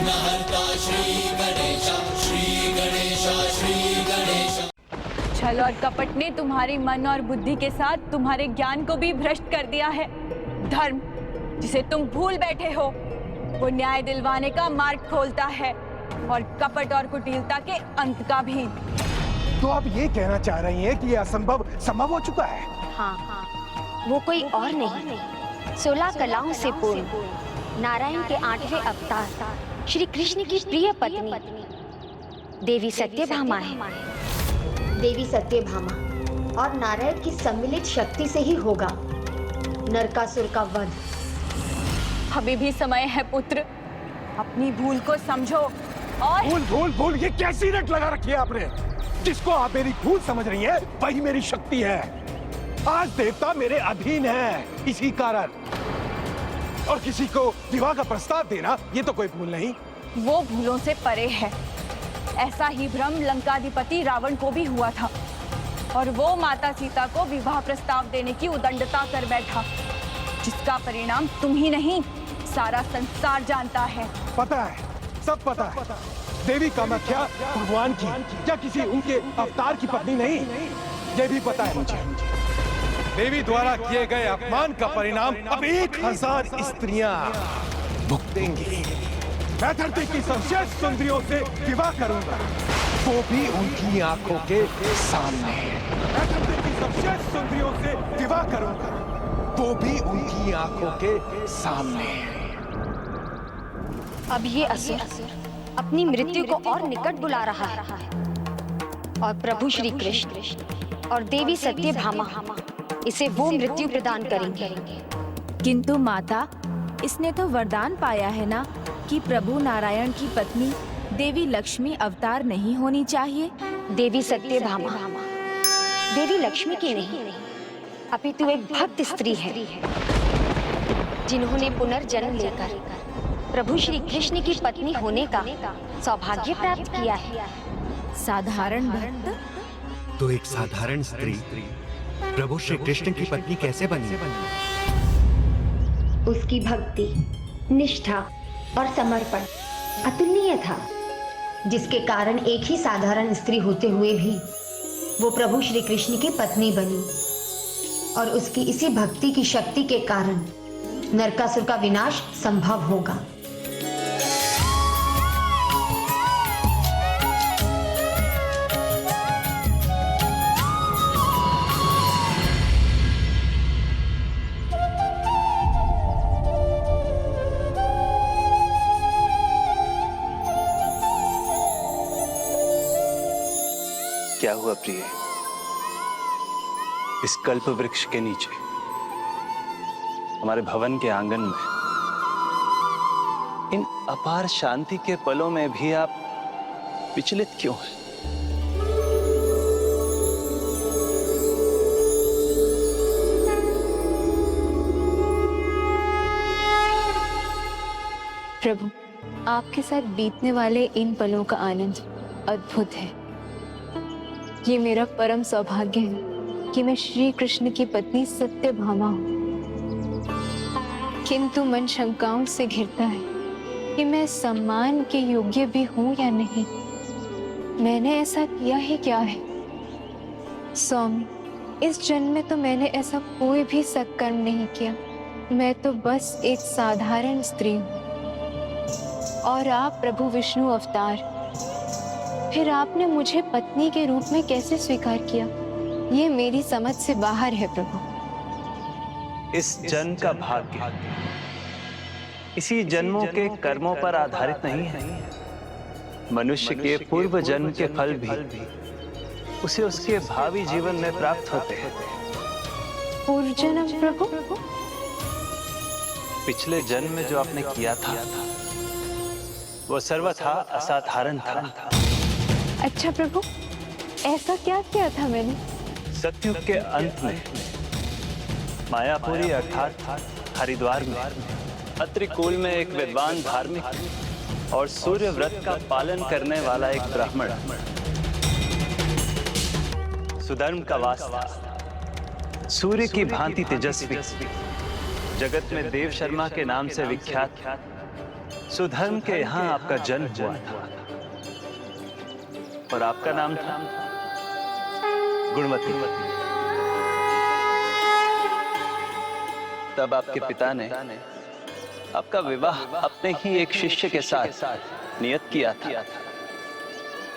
विघ्नहर्ता श्री गणेश, श्री गणेश, श्री गणेश। छल और कपट ने तुम्हारे मन और बुद्धि के साथ तुम्हारे ज्ञान को भी भ्रष्ट कर दिया है। धर्म जिसे तुम भूल बैठे हो वो न्याय दिलवाने का मार्ग खोलता है और कपट और कुटिलता के अंत का भी। तो आप ये कहना चाह रही हैं कि ये असंभव संभव हो चुका है? हाँ, वो कोई और नहीं, 16 कलाओं से पूर्ण नारायण के 8वें अवतार श्री कृष्ण की प्रिय पत्नी देवी सत्यभामा है। देवी सत्यभामा और नारायण की सम्मिलित शक्ति से ही होगा नरकासुर का वध। अभी भी समय है पुत्र, अपनी भूल को समझो। और भूल ये कैसी रट लगा रखी है आपने? जिसको आप मेरी भूल समझ रही हैं, वही मेरी शक्ति है। आज देवता मेरे अधीन है, इसी कारण। और किसी को विवाह का प्रस्ताव देना ये तो कोई भूल नहीं। वो भूलों से परे है। ऐसा ही भ्रम लंकाधिपति रावण को भी हुआ था और वो माता सीता को विवाह प्रस्ताव देने की उदंडता कर बैठा, जिसका परिणाम तुम ही नहीं सारा संसार जानता है। पता है, सब पता है। देवी कामाख्या भगवान की या किसी उनके अवतार की पत्नी नहीं, ये भी पता है मुझे। देवी द्वारा किए गए अपमान का परिणाम अब 1000 स्त्रियां भुगतेंगी। मैं धरती की सर्वश्रेष्ठ सुंदरियों से विवाह करूंगा, वो भी उनकी आंखों के सामने। मैं धरती की सर्वश्रेष्ठ सुंदरियों से विवाह करूंगा, वो भी उनकी आंखों के सामने। अब ये असुर अपनी मृत्यु को और निकट बुला रहा है और प्रभु श्री कृष्ण और देवी सत्यभामा इसे वो मृत्यु प्रदान करेंगे। किंतु माता, इसने तो वरदान पाया है ना कि प्रभु नारायण की पत्नी देवी लक्ष्मी अवतार नहीं होनी चाहिए। देवी सत्यभामा देवी लक्ष्मी की नहीं, अपितु एक भक्त स्त्री है जिन्होंने पुनर्जन्म लेकर प्रभु श्री कृष्ण की पत्नी होने का सौभाग्य प्राप्त किया है। साधारण भक्त? तो एक साधारण स्त्री प्रभु श्री कृष्ण की पत्नी कैसे बनी? उसकी भक्ति, निष्ठा और समर्पण अतुलनीय था, जिसके कारण एक ही साधारण स्त्री होते हुए भी वो प्रभु श्री कृष्ण की पत्नी बनी। और उसकी इसी भक्ति की शक्ति के कारण नरकासुर का विनाश संभव होगा। क्या हुआ प्रिय? इस कल्प वृक्ष के नीचे हमारे भवन के आंगन में इन अपार शांति के पलों में भी आप विचलित क्यों हैं? प्रभु, आपके साथ बीतने वाले इन पलों का आनंद अद्भुत है। ये मेरा परम सौभाग्य है कि मैं श्री कृष्ण की पत्नी सत्यभामा हूँ। किंतु मन शंकाओं से घिरता है कि मैं सम्मान के योग्य भी हूँ या नहीं। मैंने ऐसा किया ही क्या है? स्वामी, इस जन्म में तो मैंने ऐसा कोई भी सत्कर्म नहीं किया। मैं तो बस एक साधारण स्त्री हूँ और आप प्रभु विष्णु अवतार, फिर आपने मुझे पत्नी के रूप में कैसे स्वीकार किया? ये मेरी समझ से बाहर है प्रभु। इस जन्म का भाग्य इसी जन्मों के कर्मों पर आधारित नहीं है। मनुष्य के पूर्व जन्म के फल भी उसे उसके भावी जीवन में प्राप्त होते हैं। पूर्व जन्म प्रभु? पिछले जन्म में जो आपने किया था वो सर्वथा असाधारण था। अच्छा प्रभु, ऐसा क्या किया था मैंने? सतयुग के अंत में मायापुरी अर्थात हरिद्वार में अत्रिकूल में एक विद्वान धार्मिक और सूर्य व्रत का पालन करने वाला एक ब्राह्मण सुधर्म का वास था। सूर्य की भांति तेजस्वी, जगत में देव शर्मा के नाम से विख्यात सुधर्म के यहाँ आपका जन्म हुआ था और आपका नाम था गुणवती। तब आपके पिता ने आपका विवाह अपने ही एक शिष्य के साथ नियत किया था।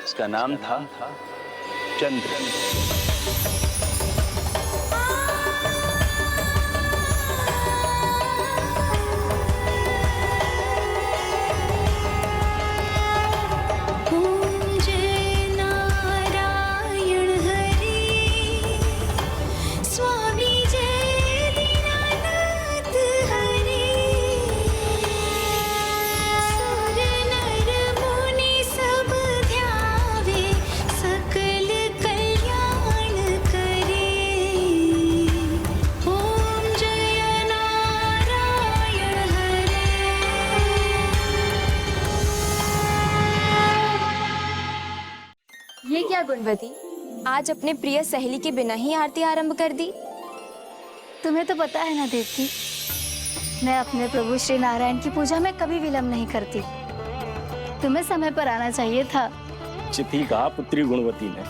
उसका नाम था चंद्र। ये क्या गुणवती, आज अपने प्रिय सहेली के बिना ही आरती आरंभ कर दी? तुम्हें तो पता है ना देवकी, मैं अपने प्रभु श्री नारायण की पूजा में कभी विलंब नहीं करती। तुम्हें समय पर आना चाहिए था। चिट्ठी कहा पुत्री गुणवती ने।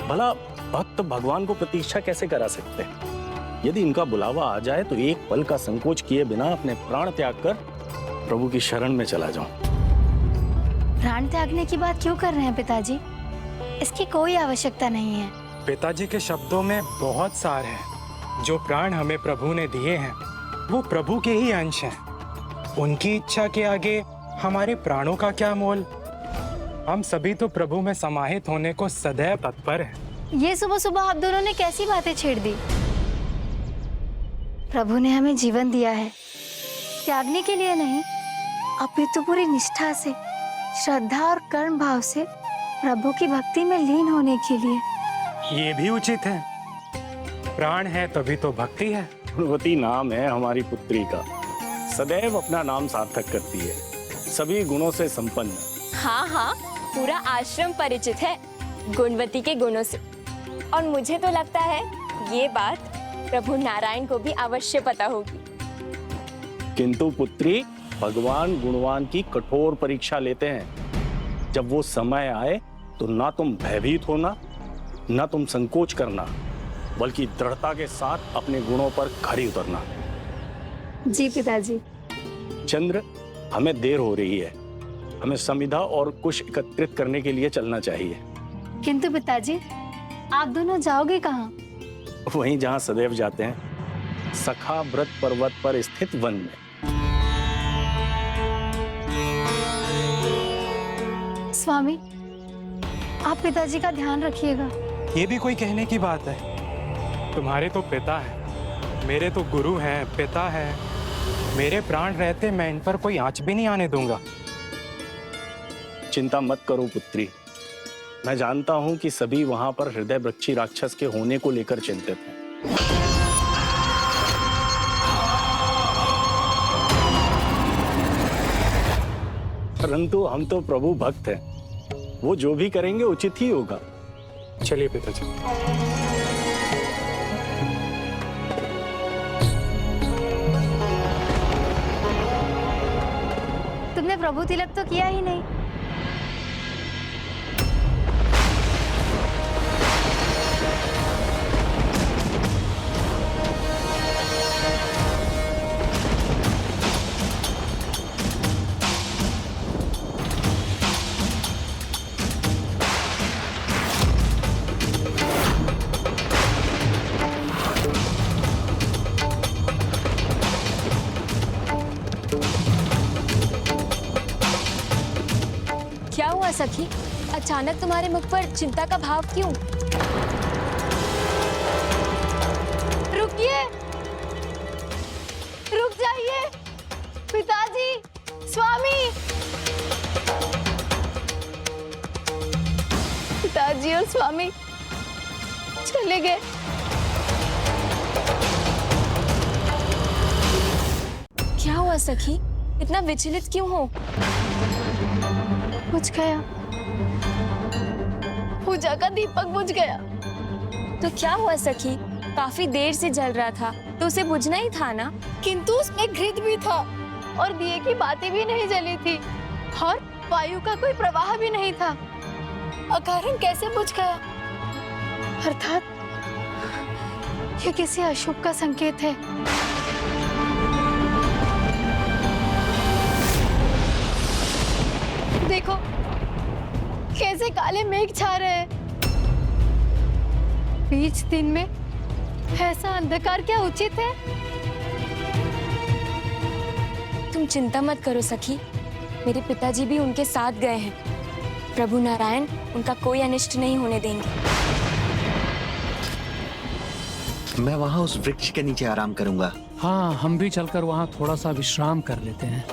भला भक्त भगवान को प्रतीक्षा कैसे करा सकते हैं? यदि इनका बुलावा आ जाए तो एक पल का संकोच किए बिना अपने प्राण त्याग कर प्रभु की शरण में चला जाऊं। प्राण त्यागने की बात क्यों कर रहे हैं पिताजी? इसकी कोई आवश्यकता नहीं है। पिताजी के शब्दों में बहुत सार है। जो प्राण हमें प्रभु ने दिए हैं वो प्रभु के ही अंश हैं। उनकी इच्छा के आगे हमारे प्राणों का क्या मोल? हम सभी तो प्रभु में समाहित होने को सदैव तत्पर हैं। ये सुबह सुबह आप दोनों ने कैसी बातें छेड़ दी? प्रभु ने हमें जीवन दिया है, त्यागने के लिए नहीं, अपितु पूरी निष्ठा से, श्रद्धा और कर्म भाव से प्रभु की भक्ति में लीन होने के लिए। ये भी उचित है। प्राण है तभी तो भक्ति है। गुणवती नाम है हमारी पुत्री का, सदैव अपना नाम सार्थक करती है, सभी गुणों से संपन्न। हाँ हाँ, पूरा आश्रम परिचित है गुणवती के गुणों से। और मुझे तो लगता है ये बात प्रभु नारायण को भी अवश्य पता होगी। किंतु पुत्री, भगवान गुणवान की कठोर परीक्षा लेते हैं। जब वो समय आए तो ना तुम भयभीत होना, ना तुम संकोच करना, बल्कि दृढ़ता के साथ अपने गुणों पर खरी उतरना। जी पिताजी। चंद्र, हमें देर हो रही है, हमें संविदा और कुछ एकत्रित करने के लिए चलना चाहिए। किंतु पिताजी, आप दोनों जाओगे कहाँ? वहीं जहाँ सदैव जाते हैं, सखा व्रत पर्वत पर स्थित वन में। स्वामी, आप पिताजी का ध्यान रखिएगा। ये भी कोई कहने की बात है? तुम्हारे तो पिता है, मेरे तो गुरु हैं, पिता है। मेरे प्राण रहते मैं इन पर कोई आंच भी नहीं आने दूंगा। चिंता मत करो पुत्री, मैं जानता हूं कि सभी वहां पर हृदय वृक्षी राक्षस के होने को लेकर चिंतित हैं। परंतु हम तो प्रभु भक्त हैं, वो जो भी करेंगे उचित ही होगा। चलिए पिताजी। तुमने प्रभु तिलक तो किया ही नहीं। क्या हुआ सखी, अचानक तुम्हारे मुख पर चिंता का भाव क्यों? रुकिए, रुक जाइए पिताजी, स्वामी। पिताजी और स्वामी चले गए। क्या हुआ सखी, इतना विचलित क्यों हो? बुझ गया, पूजा का दीपक बुझ गया। तो क्या हुआ सखी, काफी देर से जल रहा था तो उसे बुझना ही था ना। किंतु उसमें घृत भी था। और दिए की बाती भी नहीं जली थी और वायु का कोई प्रवाह भी नहीं था। अकारण कैसे बुझ गया? अर्थात ये किसी अशुभ का संकेत है। देखो कैसे काले मेघ छा रहे हैं। बीच दिन में ऐसा अंधकार क्या उचित है? तुम चिंता मत करो सखी, मेरे पिताजी भी उनके साथ गए हैं। प्रभु नारायण उनका कोई अनिष्ट नहीं होने देंगे। मैं वहां उस वृक्ष के नीचे आराम करूंगा। हाँ, हम भी चलकर वहां थोड़ा सा विश्राम कर लेते हैं।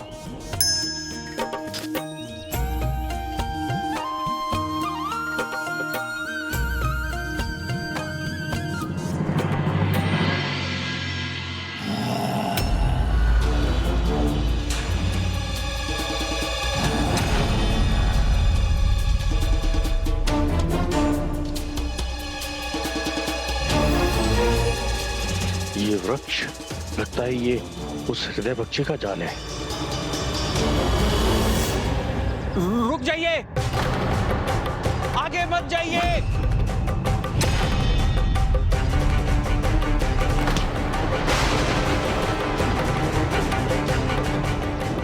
ये वृक्ष लगता है ये उस हृदय पक्षी का जाल है। रुक जाइए, आगे मत जाइए।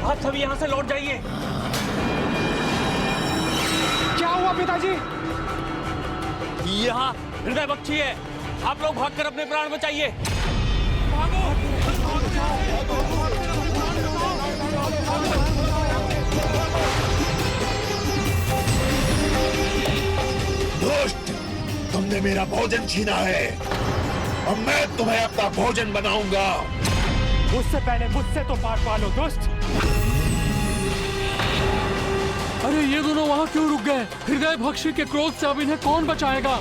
आप सभी यहां से लौट जाइए। क्या हुआ पिताजी? यहाँ हृदय पक्षी है, आप लोग भागकर अपने प्राण बचाइए। दुष्ट, तुमने मेरा भोजन छीना है, अब मैं तुम्हें अपना भोजन बनाऊंगा। उससे पहले मुझसे तो पार पालो दुष्ट। अरे ये दोनों वहां क्यों रुक गए? हृदय भक्षी के क्रोध से अब इन्हें कौन बचाएगा?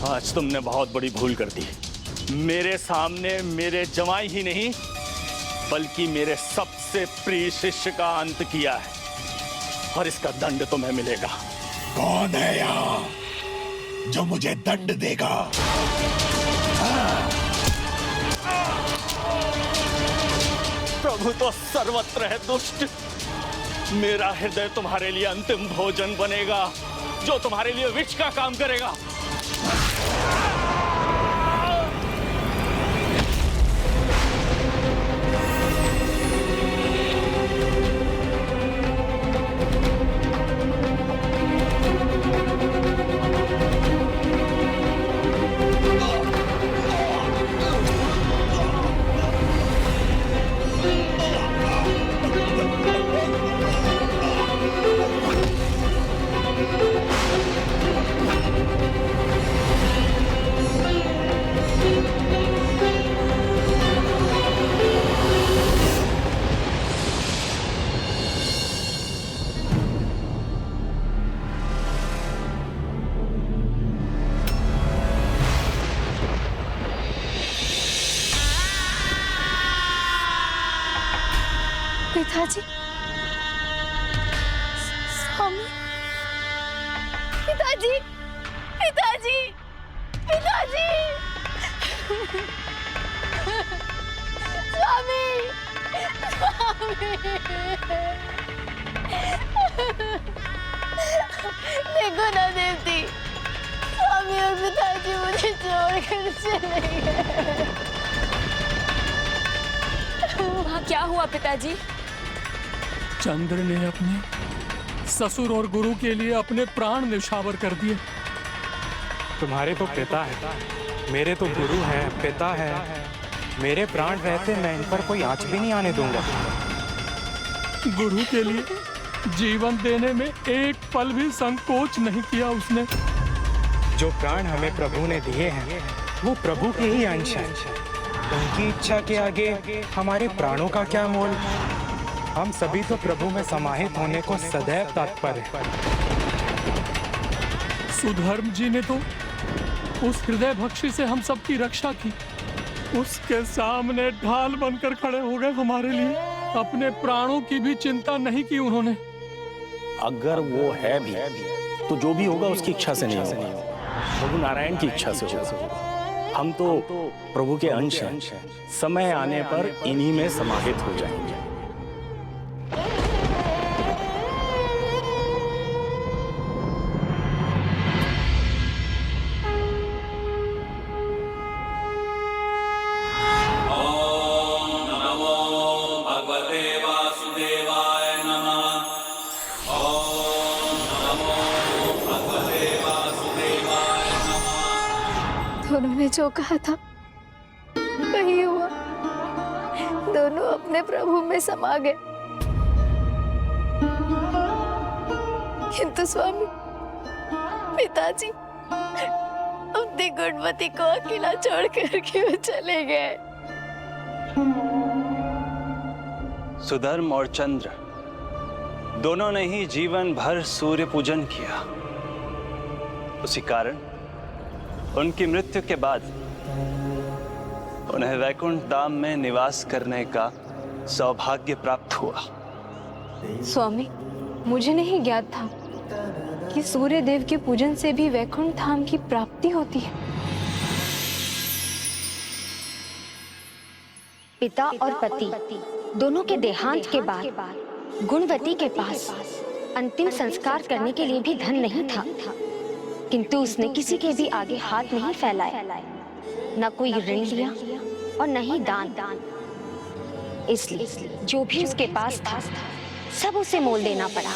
आज तुमने बहुत बड़ी भूल कर दी। मेरे सामने मेरे जमाई ही नहीं बल्कि मेरे सबसे प्रिय शिष्य का अंत किया है और इसका दंड तुम्हें मिलेगा। कौन है यहाँ जो मुझे दंड देगा? प्रभु तो सर्वत्र है दुष्ट। मेरा हृदय तुम्हारे लिए अंतिम भोजन बनेगा जो तुम्हारे लिए विष का काम करेगा। पिताजी, स्वामी, पिताजी, पिताजी, पिताजी, स्वामी, स्वामी, देखो ना देवती, स्वामी और पिताजी मुझे छोड़कर चले गए। वहाँ क्या हुआ पिताजी? चंद्र ने अपने ससुर और गुरु के लिए अपने प्राण न्यौछावर कर दिए। तुम्हारे तो पिता है, मेरे तो गुरु हैं, पिता है। मेरे प्राण रहते मैं इन पर कोई आंच भी नहीं आने दूंगा। गुरु के लिए जीवन देने में एक पल भी संकोच नहीं किया उसने। जो प्राण हमें प्रभु ने दिए हैं वो प्रभु के ही अंश हैं। उनकी इच्छा के आगे हमारे प्राणों का क्या मोल। हम सभी तो प्रभु में समाहित होने को सदैव तत्पर हैं। सुधर्म जी ने तो उस हृदय भक्षी से हम सबकी रक्षा की, उसके सामने ढाल बनकर खड़े हो गए हमारे लिए। अपने प्राणों की भी चिंता नहीं की उन्होंने। अगर वो है भी तो जो भी होगा उसकी इच्छा से नहीं होगा, प्रभु नारायण की इच्छा से होगा। हम तो प्रभु के अंश हैं, समय आने पर इन्हीं में समाहित हो जाएंगे। उन्होंने जो कहा था वही हुआ। दोनों अपने प्रभु में समा गए। किंतु स्वामी, पिताजी अपनी गुणवती को अकेला छोड़कर क्यों चले गए? सुधर्म और चंद्र दोनों ने ही जीवन भर सूर्य पूजन किया। उसी कारण उनकी मृत्यु के बाद उन्हें वैकुंठ धाम में निवास करने का सौभाग्य प्राप्त हुआ। स्वामी, मुझे नहीं ज्ञात था कि सूर्य देव के पूजन से भी वैकुंठ धाम की प्राप्ति होती है। पिता और पति दोनों के देहांत के बाद गुणवती के पास अंतिम संस्कार करने के लिए भी धन नहीं था, किंतु उसने किसी के भी आगे हाथ नहीं फैलाए, न कोई ऋण लिया और न ही दान। इसलिए जो भी उसके पास था सब उसे मोल देना पड़ा।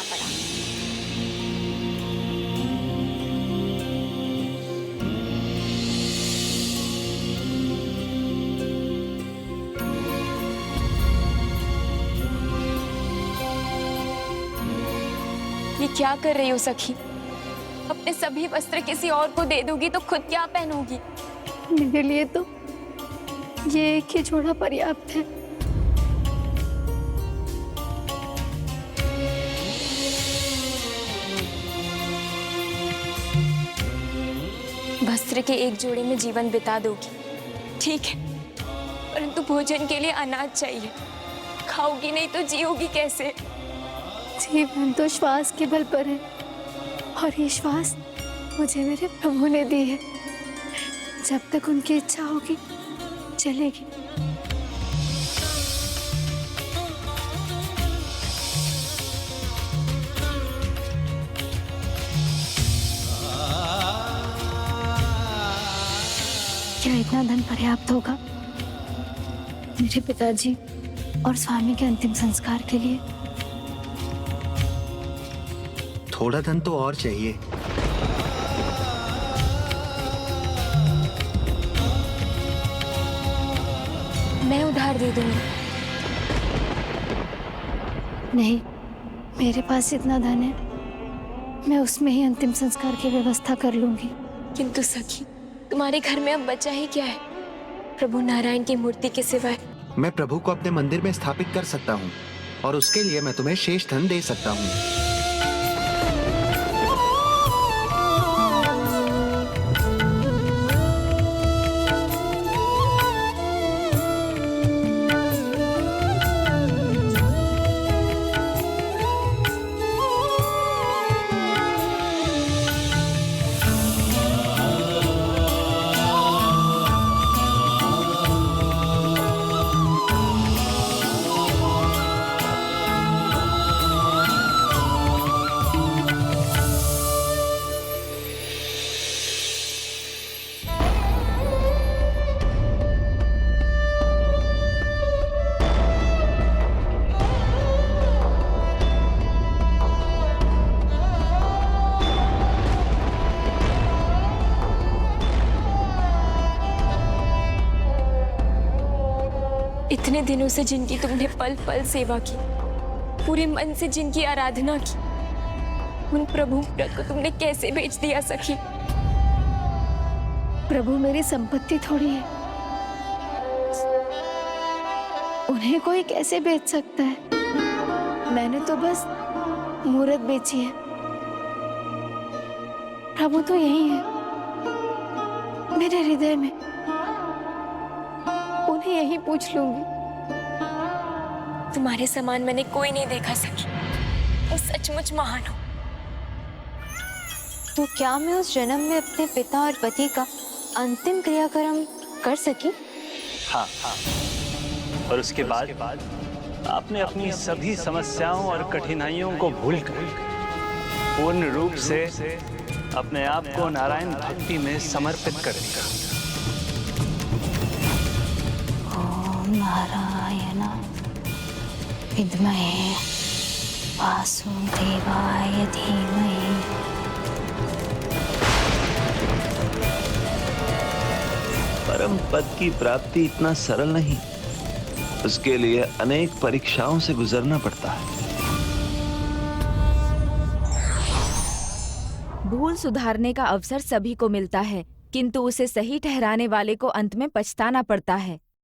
ये क्या कर रही हो सखी? अपने सभी वस्त्र किसी और को दे दोगी तो खुद क्या पहनोगी? मेरे लिए तो ये एक ही जोड़ा पर्याप्त है। वस्त्र के एक जोड़े में जीवन बिता दोगी, ठीक है, परंतु भोजन के लिए अनाज चाहिए। खाओगी नहीं तो जियोगी कैसे? जीवन तो श्वास के बल पर है, और ये श्वास मुझे मेरे प्रभु ने दी है। जब तक उनकी इच्छा होगी चलेगी। क्या इतना धन पर्याप्त होगा मेरे पिताजी और स्वामी के अंतिम संस्कार के लिए? थोड़ा धन तो और चाहिए। मैं उधार दे दूंगी। नहीं, मेरे पास इतना धन है, मैं उसमें ही अंतिम संस्कार की व्यवस्था कर लूंगी। किंतु सखी, तुम्हारे घर में अब बचा ही क्या है प्रभु नारायण की मूर्ति के सिवाय? मैं प्रभु को अपने मंदिर में स्थापित कर सकता हूँ, और उसके लिए मैं तुम्हें शेष धन दे सकता हूँ। इतने दिनों से जिनकी तुमने पल पल सेवा की, पूरे मन से जिनकी आराधना की, उन प्रभु को तुमने कैसे बेच दिया सखी? प्रभु मेरी संपत्ति थोड़ी है, उन्हें कोई कैसे बेच सकता है? मैंने तो बस मूर्त बेची है। प्रभु तो यही है, मेरे हृदय में। उन्हें यही पूछ लूंगी। तुम्हारे समान मैंने कोई नहीं देखा सखी। वो सचमुच महान हो। तो क्या मैं उस जन्म में अपने पिता और पति का अंतिम क्रियाक्रम कर सकी? हाँ। और उसके बाद आपने अपनी सभी समस्याओं और कठिनाइयों को भूलकर पूर्ण रूप से अपने आप को नारायण भक्ति में समर्पित कर दिया। ओम नारायण विद्महे वासुदेवाय धीमहि। परम पद की प्राप्ति इतना सरल नहीं, उसके लिए अनेक परीक्षाओं से गुजरना पड़ता है। भूल सुधारने का अवसर सभी को मिलता है, किंतु उसे सही ठहराने वाले को अंत में पछताना पड़ता है।